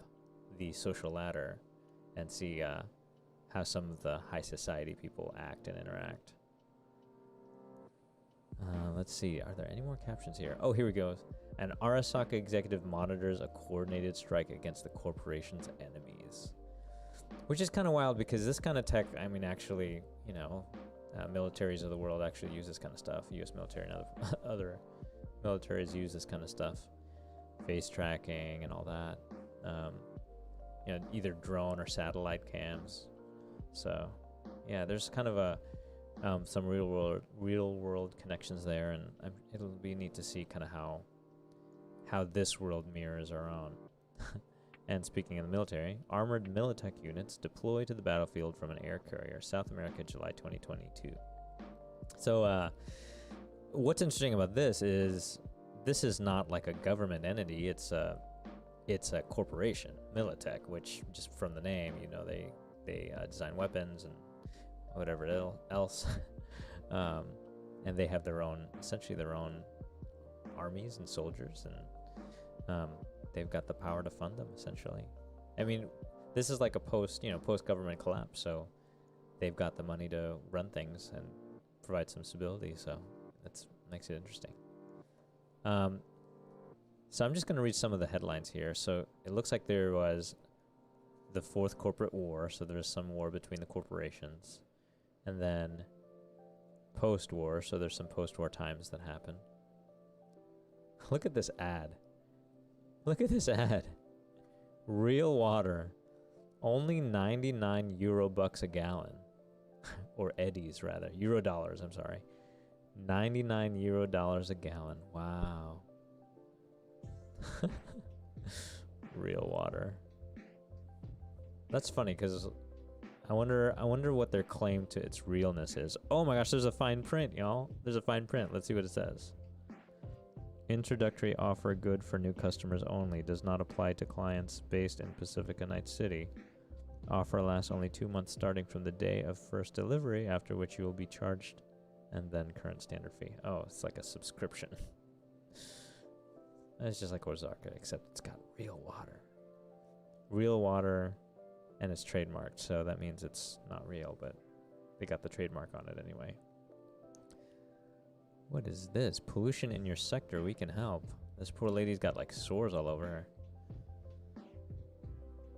the social ladder and see how some of the high society people act and interact. Let's see, are there any more captions here? Oh, here we go. An Arasaka executive monitors a coordinated strike against the corporation's enemies. Which is kind of wild, because this kind of tech, I mean, actually, militaries of the world actually use this kind of stuff. U.S. military and other militaries use this kind of stuff. Face tracking and all that. Either drone or satellite cams. So, yeah, there's kind of some real world connections there, and it'll be neat to see kind of how this world mirrors our own. And speaking of the military, armored Militech units deploy to the battlefield from an air carrier, South America, July 2022. So, what's interesting about this is not like a government entity. It's it's a corporation, Militech, which just from the name, you know, they design weapons and whatever else. And they have their own, essentially their own armies and soldiers, and they've got the power to fund them, essentially. I mean, this is like a post-government collapse, so they've got the money to run things and provide some stability, so that makes it interesting. So I'm just going to read some of the headlines here. So it looks like there was the fourth corporate war, so there's some war between the corporations. And then post-war, so there's some post-war times that happen. Look at this ad. Look at this ad. Real water. Only 99 euro bucks a gallon. Or eddies, rather. Euro dollars, I'm sorry. 99 euro dollars a gallon. Wow. Real water. That's funny because I wonder what their claim to its realness is. Oh my gosh, there's a fine print, y'all. There's a fine print. Let's see what it says. Introductory offer good for new customers only. Does not apply to clients based in Pacifica Night City. Offer lasts only 2 months starting from the day of first delivery, after which you will be charged, and then current standard fee. Oh, it's like a subscription. It's just like Ozarka, except it's got real water. Real water, and it's trademarked, so that means it's not real, but they got the trademark on it anyway. What is this? Pollution in your sector, we can help. This poor lady's got like sores all over her.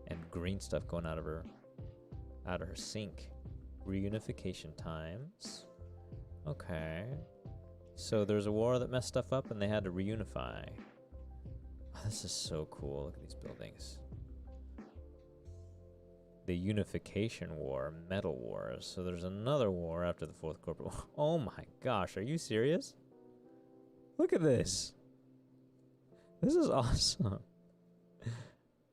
And green stuff going out of her sink. Reunification times. Okay. So there's a war that messed stuff up and they had to reunify. Oh, this is so cool. Look at these buildings. The Unification War, Metal Wars. So there's another war after the Fourth Corporate War. Oh my gosh, are you serious? Look at this. This is awesome.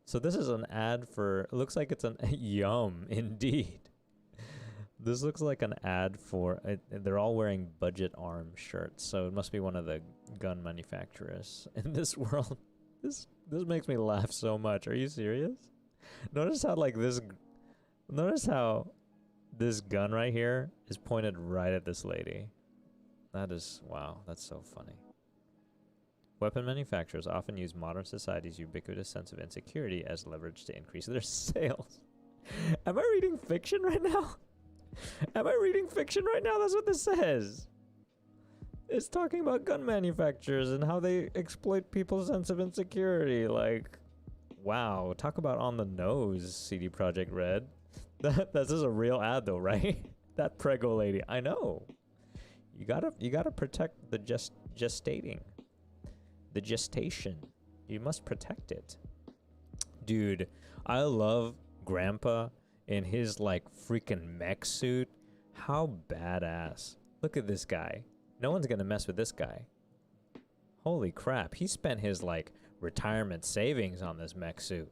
So this is an ad for, it looks like it's an, yum, indeed. This looks like an ad for, they're all wearing budget arm shirts, so it must be one of the gun manufacturers in this world. This makes me laugh so much. Are you serious? Notice how this gun right here is pointed right at this lady. That is, wow, that's so funny. Weapon manufacturers often use modern society's ubiquitous sense of insecurity as leverage to increase their sales. Am I reading fiction right now? Am I reading fiction right now? That's what this says. It's talking about gun manufacturers and how they exploit people's sense of insecurity. Like, wow, talk about on the nose, CD Projekt Red. This is a real ad though, right? That prego lady. I know. You gotta protect the gestating. The gestation. You must protect it. Dude, I love Grandpa in his like freaking mech suit. How badass. Look at this guy. No one's gonna mess with this guy. Holy crap. He spent his like retirement savings on this mech suit.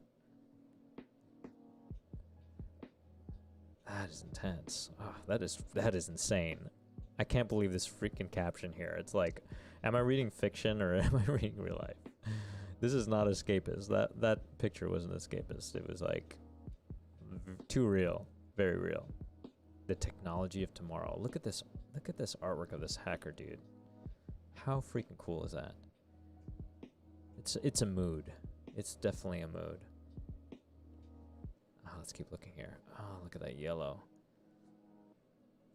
That is intense. Oh, that is insane. I can't believe this freaking caption here. It's like, am I reading fiction or am I reading real life? This is not escapist. That picture wasn't escapist. It was like too real, very real. The technology of tomorrow. Look at this artwork of this hacker dude. How freaking cool is that? It's a mood. It's definitely a mood. Oh, let's keep looking here. Oh, look at that yellow.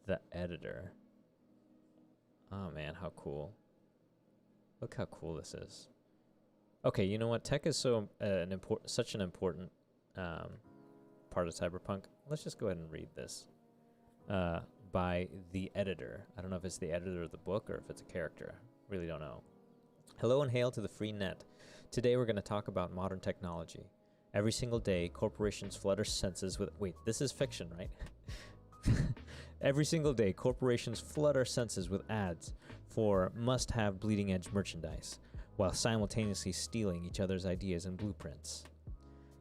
The editor. Oh man, how cool. Look how cool this is. Okay, you know what? Tech is so such an important part of Cyberpunk. Let's just go ahead and read this. By the editor. I don't know if it's the editor of the book or if it's a character. Really don't know. Hello and hail to the free net. Today we're going to talk about modern technology. Every single day, corporations flood our senses with... Wait, this is fiction, right? Every single day, corporations flood our senses with ads for must-have bleeding-edge merchandise, while simultaneously stealing each other's ideas and blueprints.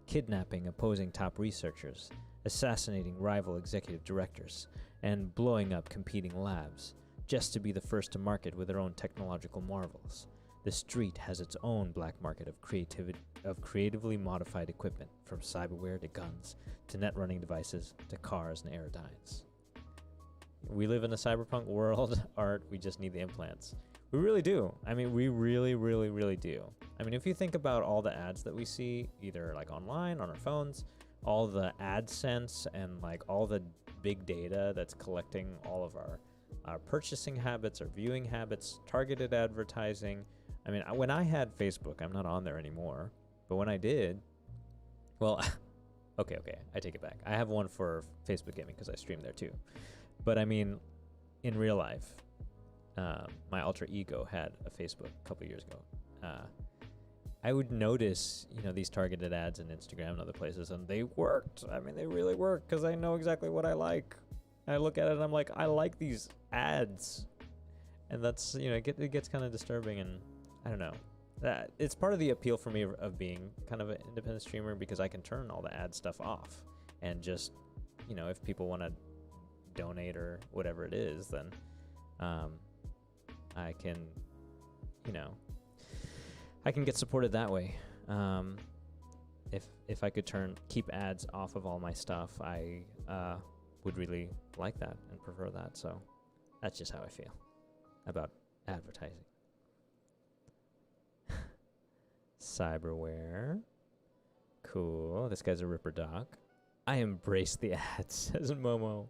Kidnapping opposing top researchers, assassinating rival executive directors, and blowing up competing labs, just to be the first to market with their own technological marvels. The street has its own black market of creatively modified equipment, from cyberware to guns, to net-running devices, to cars and aerodynes. We live in a cyberpunk world, Art. We just need the implants. We really do. I mean, we really, really, really do. I mean, if you think about all the ads that we see, either like online, on our phones, all the AdSense and like all the big data that's collecting all of our purchasing habits, our viewing habits, targeted advertising. I mean, when I had Facebook, I'm not on there anymore, but when I did, well, okay, I take it back. I have one for Facebook gaming because I stream there too. But I mean, in real life, my alter ego had a Facebook a couple years ago. I would notice, these targeted ads in Instagram and other places, and they worked. I mean, they really work because I know exactly what I like. I look at it and I'm like, I like these ads. And that's, it gets kind of disturbing, and I don't know. It's part of the appeal for me of being kind of an independent streamer, because I can turn all the ad stuff off and just, if people want to donate or whatever it is, then I can, I can get supported that way. If I could keep ads off of all my stuff, I would really like that and prefer that. So that's just how I feel about advertising. Cyberware. Cool. This guy's a ripper doc. I embrace the ads, says Momo.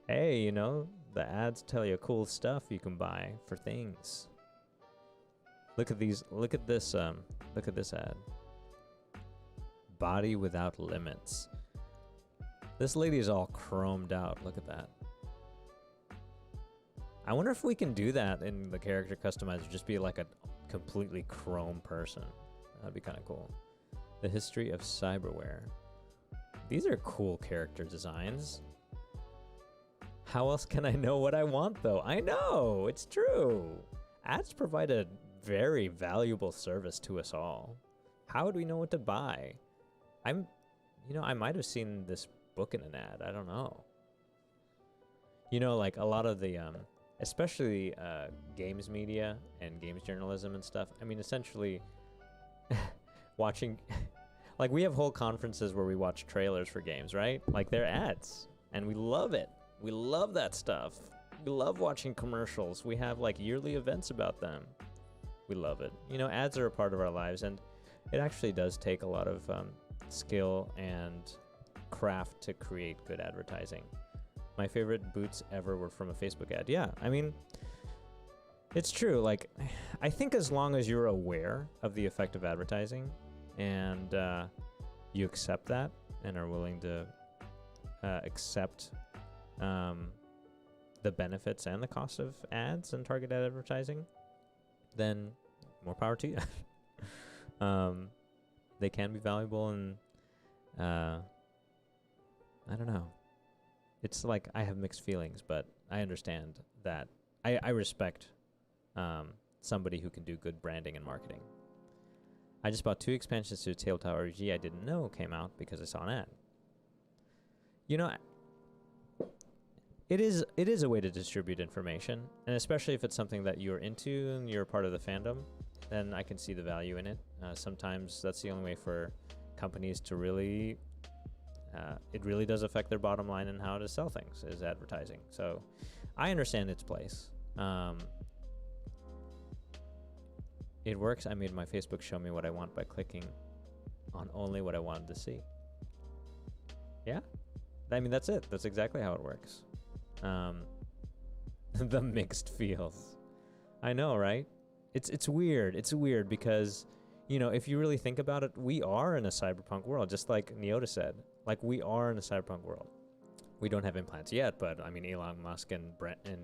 Hey, the ads tell you cool stuff you can buy for things. Look at this ad. Body without limits. This lady is all chromed out. Look at that. I wonder if we can do that in the character customizer, just be like a completely chrome person. That'd be kind of cool. The history of cyberware. These are cool character designs. How else can I know what I want, though? I know, it's true. Ads provide a very valuable service to us all. How would we know what to buy? I might have seen this book in an ad. I don't know. Like a lot of the, especially games media and games journalism and stuff. I mean, essentially, watching, like we have whole conferences where we watch trailers for games, right? Like they're ads, and we love it. We love that stuff. We love watching commercials. We have like yearly events about them. We love it. Ads are a part of our lives, and it actually does take a lot of skill and craft to create good advertising. My favorite boots ever were from a Facebook ad. Yeah, I mean, it's true. Like, I think as long as you're aware of the effect of advertising and you accept that and are willing to accept the benefits and the cost of ads and targeted advertising, then more power to you. They can be valuable, and I don't know. It's like I have mixed feelings, but I understand that I respect somebody who can do good branding and marketing. I just bought 2 expansions to Tabletop RPG I didn't know came out because I saw an ad. It is a way to distribute information, and especially if it's something that you're into and you're part of the fandom, then I can see the value in it. Sometimes that's the only way for companies to really, it really does affect their bottom line and how to sell things, is advertising. So I understand its place. It works. I made my Facebook show me what I want by clicking on only what I wanted to see. Yeah? I mean, that's it. That's exactly how it works. The mixed feels. I know, right? It's weird. It's weird because, if you really think about it, we are in a cyberpunk world, just like Neota said. Like, we are in a cyberpunk world. We don't have implants yet, but I mean, Elon Musk and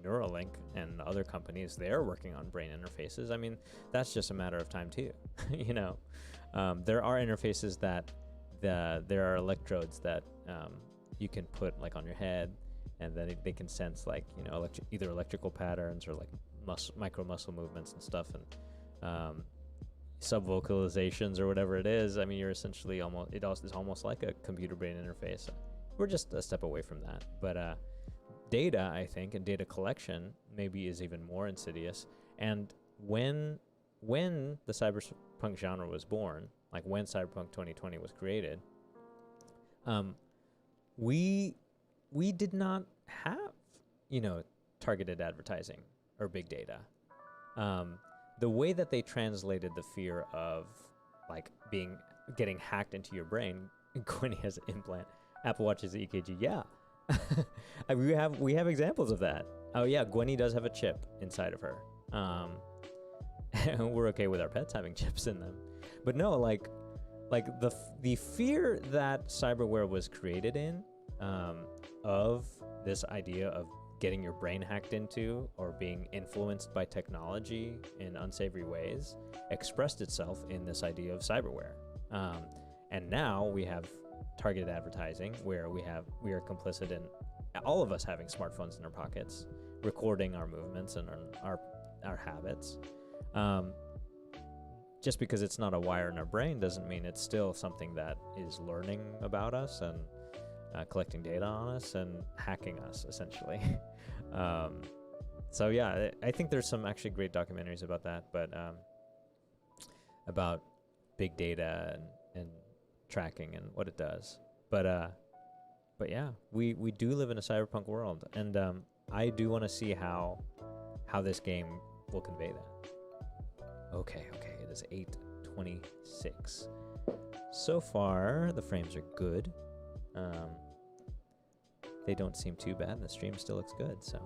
Neuralink and other companies, they're working on brain interfaces. I mean, that's just a matter of time too. There are interfaces that there are electrodes that you can put like on your head, and then they can sense like either electrical patterns or like micro muscle movements and stuff, and subvocalizations or whatever it is. I mean, you're essentially it's almost like a computer brain interface. We're just a step away from that, but data, I think, and data collection maybe is even more insidious. And when when the cyberpunk genre was born, like when Cyberpunk 2020 was created, we did not have, targeted advertising or big data. The way that they translated the fear of like getting hacked into your brain, Gwenny has an implant, Apple Watch is EKG, yeah. we have examples of that. Oh yeah, Gwenny does have a chip inside of her. We're okay with our pets having chips in them. But no, like the fear that cyberware was created in, of this idea of getting your brain hacked into or being influenced by technology in unsavory ways, expressed itself in this idea of cyberware. And now we have targeted advertising where we are complicit in all of us having smartphones in our pockets, recording our movements and our habits. Just because it's not a wire in our brain doesn't mean it's still something that is learning about us and collecting data on us and hacking us, essentially. So yeah, I think there's some actually great documentaries about that, but about big data and tracking and what it does. But yeah, we do live in a cyberpunk world, and I do want to see how this game will convey that. Okay, it is 8:26. So far, the frames are good. They don't seem too bad, and the stream still looks good. So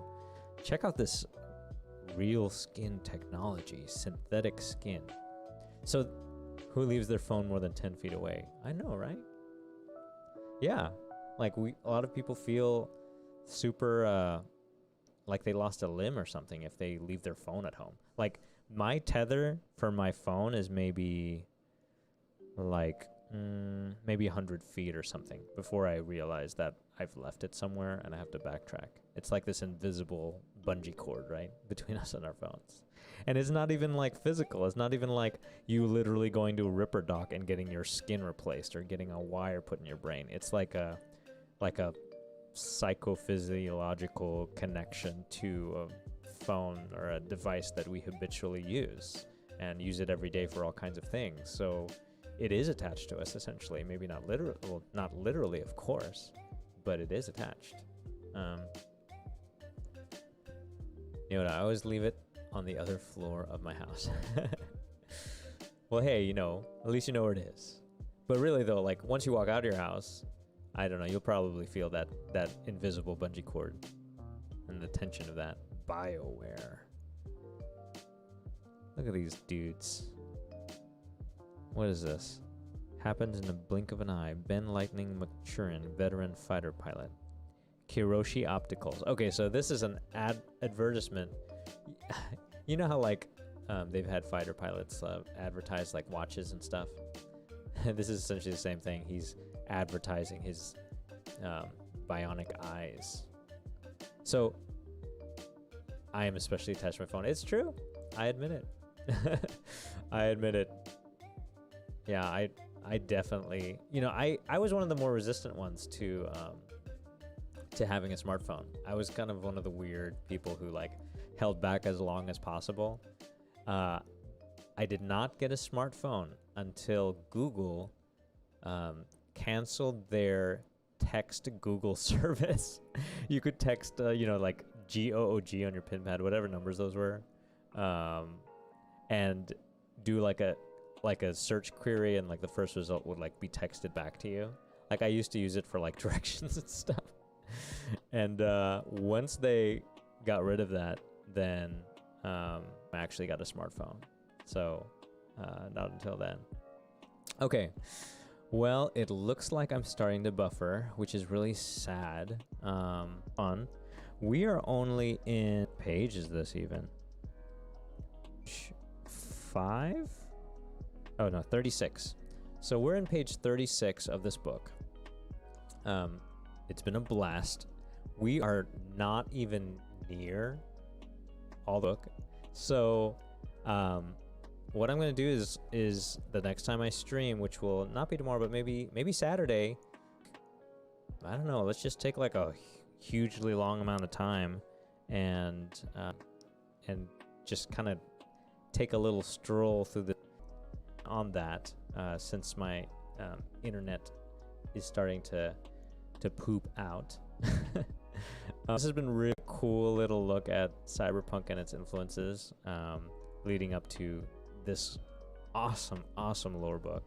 check out this real skin technology, synthetic skin. So who leaves their phone more than 10 feet away? I know, right? Yeah, like a lot of people feel super like they lost a limb or something if they leave their phone at home. Like my tether for my phone is maybe like maybe 100 feet or something before I realize that I've left it somewhere and I have to backtrack. It's like this invisible bungee cord, right, between us and our phones. And it's not even like physical. It's not even like you literally going to a Ripper Doc and getting your skin replaced or getting a wire put in your brain. It's like a psychophysiological connection to a phone or a device that we habitually use and use it every day for all kinds of things. So it is attached to us, essentially. Maybe not literally, well, not literally, of course, but it is attached. I always leave it on the other floor of my house. Well, hey, at least you know where it is. But really, though, like once you walk out of your house, I don't know, you'll probably feel that invisible bungee cord and the tension of that. BioWare. Look at these dudes. What is this? Happens in the blink of an eye. Ben Lightning McChurin, veteran fighter pilot. Kiroshi Opticals. Okay, so this is an advertisement. You know how they've had fighter pilots advertise like watches and stuff? This is essentially the same thing. He's advertising his bionic eyes. So I am especially attached to my phone. It's true. I admit it. I admit it. Yeah, I definitely, I was one of the more resistant ones to having a smartphone. I was kind of one of the weird people who held back as long as possible. I did not get a smartphone until Google canceled their text Google service. You could text, GOOG on your pin pad, whatever numbers those were, and do like a search query, and the first result would be texted back to you. I used to use it for directions and stuff. And once they got rid of that, then I actually got a smartphone. So not until then. Okay. Well, it looks like I'm starting to buffer, which is really sad. We are only in page is this even? 5? Oh no, 36. So we're in page 36 of this book. It's been a blast. We are not even near all the book. So what I'm going to do is the next time I stream, which will not be tomorrow, but maybe Saturday. I don't know. Let's just take a hugely long amount of time and just kind of take a little stroll through the on that since my internet is starting to poop out. This has been a really cool little look at Cyberpunk and its influences leading up to this awesome lore book.